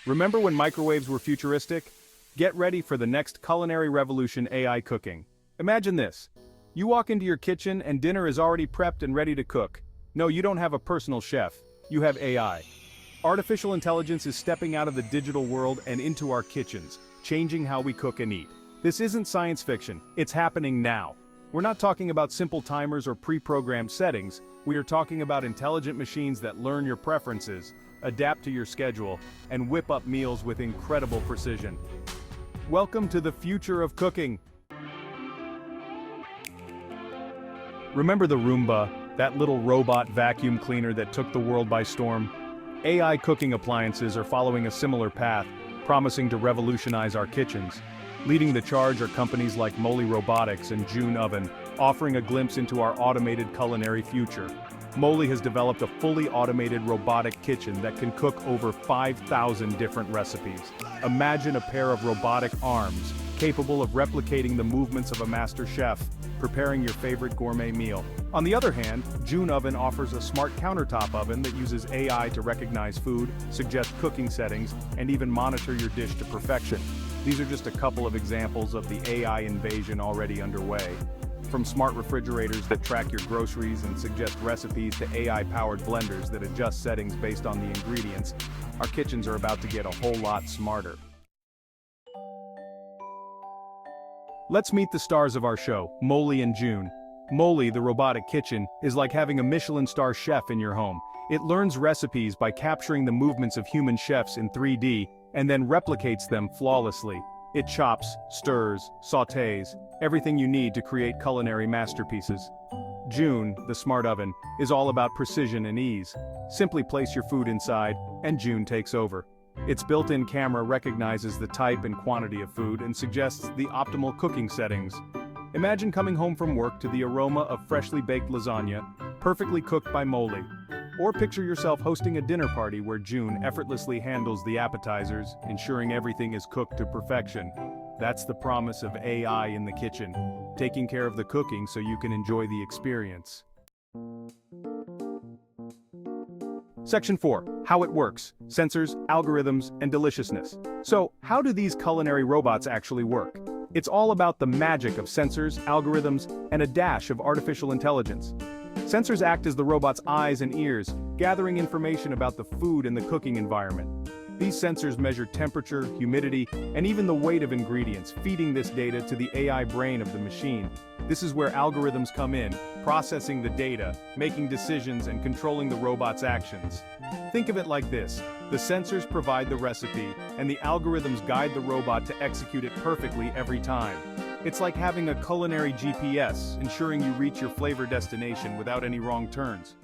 Remember when microwaves were futuristic? Get ready for the next culinary revolution: AI cooking. Imagine this. You walk into your kitchen and dinner is already prepped and ready to cook. No, you don't have a personal chef. You have AI. Artificial intelligence is stepping out of the digital world and into our kitchens, changing how we cook and eat. This isn't science fiction, it's happening now. We're not talking about simple timers or pre-programmed settings, we are talking about intelligent machines that learn your preferences, adapt to your schedule, and whip up meals with incredible precision. Welcome to the future of cooking. Remember the Roomba, that little robot vacuum cleaner that took the world by storm? AI cooking appliances are following a similar path, promising to revolutionize our kitchens. Leading the charge are companies like Moley Robotics and June Oven, offering a glimpse into our automated culinary future. Moley has developed a fully automated robotic kitchen that can cook over 5,000 different recipes. Imagine a pair of robotic arms, capable of replicating the movements of a master chef, preparing your favorite gourmet meal. On the other hand, June Oven offers a smart countertop oven that uses AI to recognize food, suggest cooking settings, and even monitor your dish to perfection. These are just a couple of examples of the AI invasion already underway. From smart refrigerators that track your groceries and suggest recipes to AI-powered blenders that adjust settings based on the ingredients, our kitchens are about to get a whole lot smarter. Let's meet the stars of our show, Moley and June. Moley, the robotic kitchen, is like having a Michelin star chef in your home. It learns recipes by capturing the movements of human chefs in 3D, and then replicates them flawlessly. It chops, stirs, sautés, everything you need to create culinary masterpieces. June, the smart oven, is all about precision and ease. Simply place your food inside, and June takes over. Its built-in camera recognizes the type and quantity of food and suggests the optimal cooking settings. Imagine coming home from work to the aroma of freshly baked lasagna, perfectly cooked by Moley. Or picture yourself hosting a dinner party where June effortlessly handles the appetizers, ensuring everything is cooked to perfection. That's the promise of AI in the kitchen, taking care of the cooking so you can enjoy the experience. Section 4. How it works. Sensors, algorithms, and deliciousness. So, how do these culinary robots actually work? It's all about the magic of sensors, algorithms, and a dash of artificial intelligence. Sensors act as the robot's eyes and ears, gathering information about the food and the cooking environment. These sensors measure temperature, humidity, and even the weight of ingredients, feeding this data to the AI brain of the machine. This is where algorithms come in, processing the data, making decisions, and controlling the robot's actions. Think of it like this: the sensors provide the recipe, and the algorithms guide the robot to execute it perfectly every time. It's like having a culinary GPS, ensuring you reach your flavor destination without any wrong turns.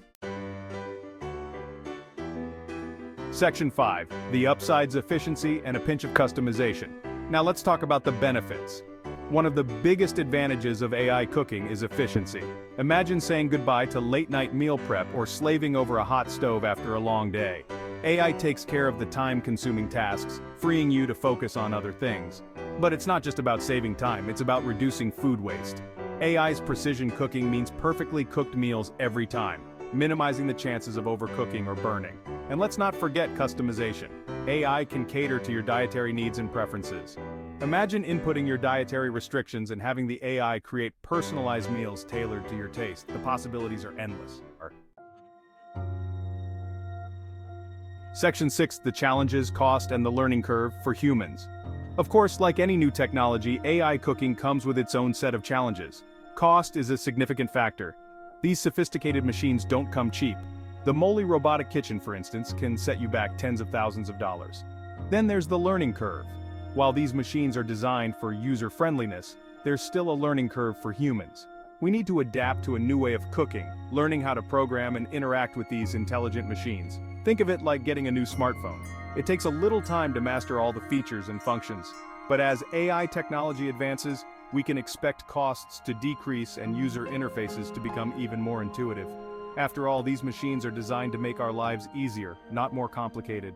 Section 5. The upsides: efficiency and a pinch of customization. Now let's talk about the benefits. One of the biggest advantages of AI cooking is efficiency. Imagine saying goodbye to late-night meal prep or slaving over a hot stove after a long day. AI takes care of the time-consuming tasks, freeing you to focus on other things. But it's not just about saving time, it's about reducing food waste. AI's precision cooking means perfectly cooked meals every time, minimizing the chances of overcooking or burning. And let's not forget customization. AI can cater to your dietary needs and preferences. Imagine inputting your dietary restrictions and having the AI create personalized meals tailored to your taste. The possibilities are endless. Section 6. The challenges, cost, and the learning curve for humans. Of course, like any new technology, AI cooking comes with its own set of challenges. Cost is a significant factor. These sophisticated machines don't come cheap. The Moley robotic kitchen, for instance, can set you back tens of thousands of dollars. Then there's the learning curve. While these machines are designed for user-friendliness, there's still a learning curve for humans. We need to adapt to a new way of cooking, learning how to program and interact with these intelligent machines. Think of it like getting a new smartphone. It takes a little time to master all the features and functions. But as AI technology advances, we can expect costs to decrease and user interfaces to become even more intuitive. After all, these machines are designed to make our lives easier, not more complicated.